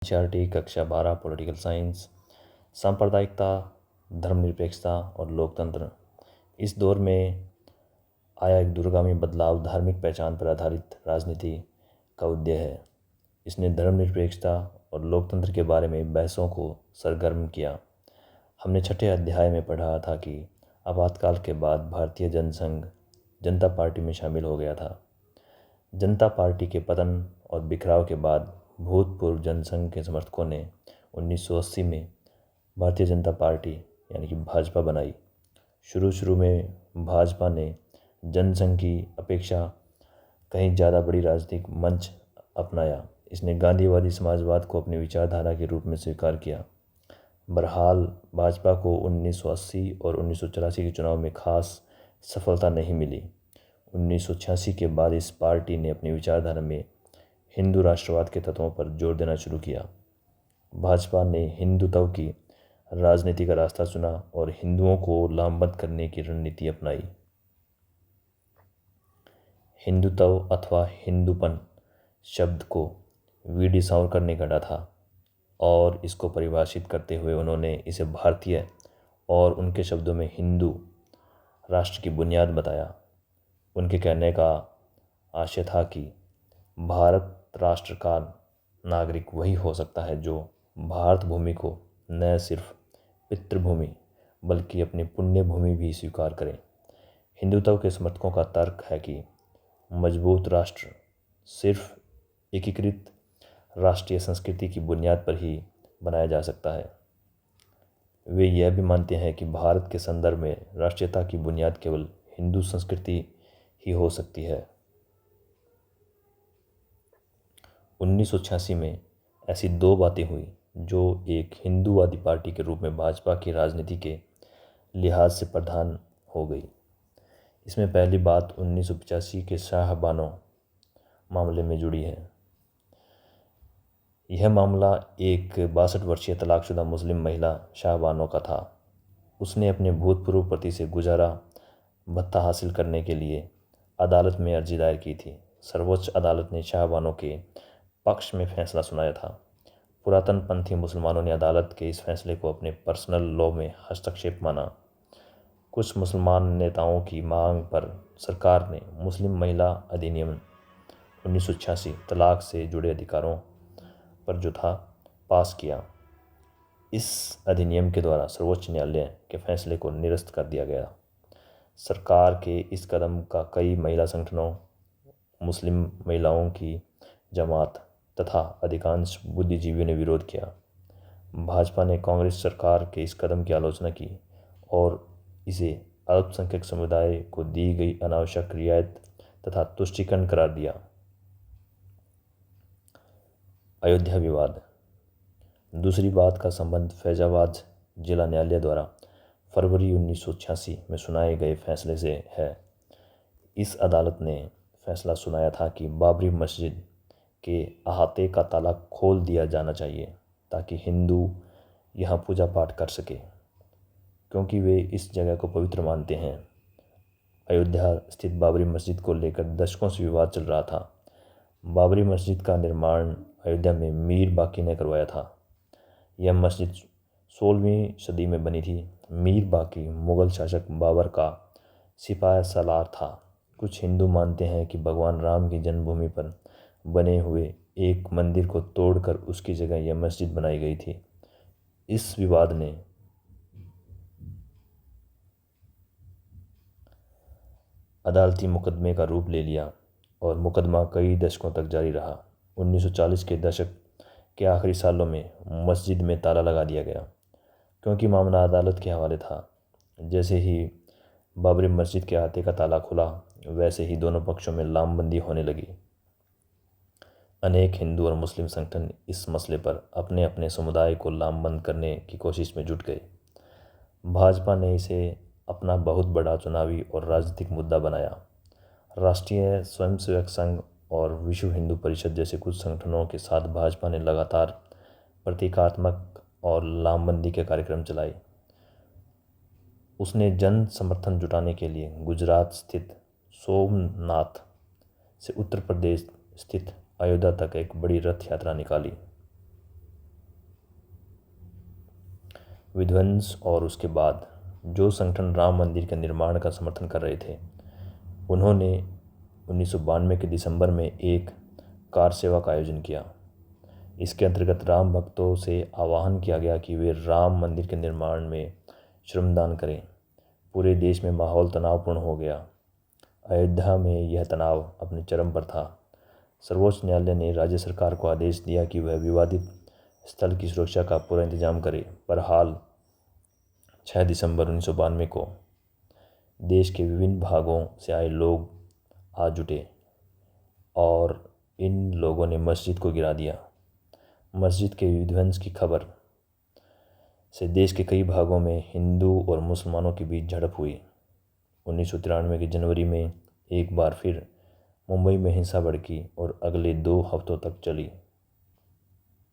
NCERT कक्षा 12 political science. सांप्रदायिकता, धर्मनिरपेक्षता और लोकतंत्र। इस दौर में आया एक दूरगामी बदलाव धार्मिक पहचान पर आधारित राजनीति का उदय है। इसने धर्मनिरपेक्षता और लोकतंत्र के बारे में बहसों को सरगर्म किया। हमने छठे अध्याय में पढ़ा था कि आपातकाल के बाद भारतीय जनसंघ जनता पार्टी में शामिल हो गया था। जनता पार्टी के पतन और बिखराव के बाद भूतपूर्व जनसंघ के समर्थकों ने 1980 में भारतीय जनता पार्टी यानी कि भाजपा बनाई। शुरू में भाजपा ने जनसंघ की अपेक्षा कहीं ज़्यादा बड़ी राजनीतिक मंच अपनाया। इसने गांधीवादी समाजवाद को अपनी विचारधारा के रूप में स्वीकार किया। बहरहाल भाजपा को 1980 और 1984 के चुनाव में खास सफलता नहीं मिली। 1986 के बाद इस पार्टी ने अपनी विचारधारा में हिंदू राष्ट्रवाद के तत्वों पर जोर देना शुरू किया। भाजपा ने हिंदुत्व की राजनीति का रास्ता चुना और हिंदुओं को लामबंद करने की रणनीति अपनाई। हिंदुत्व अथवा हिंदूपन शब्द को वीडी सावरकर ने गढ़ा था और इसको परिभाषित करते हुए उन्होंने इसे भारतीय और उनके शब्दों में हिंदू राष्ट्र की बुनियाद बताया। उनके कहने का आशय था कि भारत राष्ट्र का नागरिक वही हो सकता है जो भारत भूमि को न सिर्फ पितृभूमि बल्कि अपनी पुण्य भूमि भी स्वीकार करे। हिंदुत्व के समर्थकों का तर्क है कि मजबूत राष्ट्र सिर्फ एकीकृत राष्ट्रीय संस्कृति की बुनियाद पर ही बनाया जा सकता है। वे यह भी मानते हैं कि भारत के संदर्भ में राष्ट्रीयता की बुनियाद केवल हिंदू संस्कृति ही हो सकती है। 1986 में ऐसी दो बातें हुई जो एक हिंदूवादी पार्टी के रूप में भाजपा की राजनीति के लिहाज से प्रधान हो गई। इसमें पहली बात 1985 के शाहबानो मामले में जुड़ी है। यह मामला एक 62 वर्षीय तलाकशुदा मुस्लिम महिला शाहबानो का था। उसने अपने भूतपूर्व पति से गुजारा भत्ता हासिल करने के लिए अदालत में अर्जी दायर की थी। सर्वोच्च अदालत ने शाहबानो के पक्ष में फैसला सुनाया था। पुरातन पंथी मुसलमानों ने अदालत के इस फैसले को अपने पर्सनल लॉ में हस्तक्षेप माना। कुछ मुसलमान नेताओं की मांग पर सरकार ने मुस्लिम महिला अधिनियम 1986 तलाक से जुड़े अधिकारों पर जो था पास किया। इस अधिनियम के द्वारा सर्वोच्च न्यायालय के फैसले को निरस्त कर दिया गया। सरकार के इस कदम का कई महिला संगठनों, मुस्लिम महिलाओं की जमात तथा अधिकांश बुद्धिजीवियों ने विरोध किया। भाजपा ने कांग्रेस सरकार के इस कदम की आलोचना की और इसे अल्पसंख्यक समुदाय को दी गई अनावश्यक रियायत तथा तुष्टीकरण करार दिया। अयोध्या विवाद। दूसरी बात का संबंध फैजाबाद जिला न्यायालय द्वारा फरवरी 1986 में सुनाए गए फैसले से है। इस अदालत ने फैसला सुनाया था कि बाबरी मस्जिद के अहाते का ताला खोल दिया जाना चाहिए ताकि हिंदू यहाँ पूजा पाठ कर सके, क्योंकि वे इस जगह को पवित्र मानते हैं। अयोध्या स्थित बाबरी मस्जिद को लेकर दशकों से विवाद चल रहा था। बाबरी मस्जिद का निर्माण अयोध्या में मीर बाकी ने करवाया था। यह मस्जिद 16वीं सदी में बनी थी। मीर बाकी मुग़ल शासक बाबर का सिपाह सालार था। कुछ हिंदू मानते हैं कि भगवान राम की जन्मभूमि पर बने हुए एक मंदिर को तोड़कर उसकी जगह यह मस्जिद बनाई गई थी। इस विवाद ने अदालती मुकदमे का रूप ले लिया और मुकदमा कई दशकों तक जारी रहा। 1940 के दशक के आखिरी सालों में मस्जिद में ताला लगा दिया गया क्योंकि मामला अदालत के हवाले था। जैसे ही बाबरी मस्जिद के अहाते का ताला खुला, वैसे ही दोनों पक्षों में लामबंदी होने लगी। अनेक हिंदू और मुस्लिम संगठन इस मसले पर अपने अपने समुदाय को लामबंद करने की कोशिश में जुट गए। भाजपा ने इसे अपना बहुत बड़ा चुनावी और राजनीतिक मुद्दा बनाया। राष्ट्रीय स्वयंसेवक संघ और विश्व हिंदू परिषद जैसे कुछ संगठनों के साथ भाजपा ने लगातार प्रतीकात्मक और लामबंदी के कार्यक्रम चलाए। उसने जन समर्थन जुटाने के लिए गुजरात स्थित सोमनाथ से उत्तर प्रदेश स्थित अयोध्या तक एक बड़ी रथ यात्रा निकाली। विध्वंस और उसके बाद जो संगठन राम मंदिर के निर्माण का समर्थन कर रहे थे, उन्होंने 1992 के दिसंबर में एक कार सेवा का आयोजन किया। इसके अंतर्गत राम भक्तों से आह्वान किया गया कि वे राम मंदिर के निर्माण में श्रमदान करें। पूरे देश में माहौल तनावपूर्ण हो गया। अयोध्या में यह तनाव अपने चरम पर था। सर्वोच्च न्यायालय ने राज्य सरकार को आदेश दिया कि वह विवादित स्थल की सुरक्षा का पूरा इंतजाम करे। बहरहाल 6 दिसंबर 1992 को देश के विभिन्न भागों से आए लोग आ जुटे और इन लोगों ने मस्जिद को गिरा दिया। मस्जिद के विध्वंस की खबर से देश के कई भागों में हिंदू और मुसलमानों के बीच झड़प हुई। 1993 के जनवरी में एक बार फिर मुंबई में हिंसा भड़की और अगले 2 हफ्तों तक चली।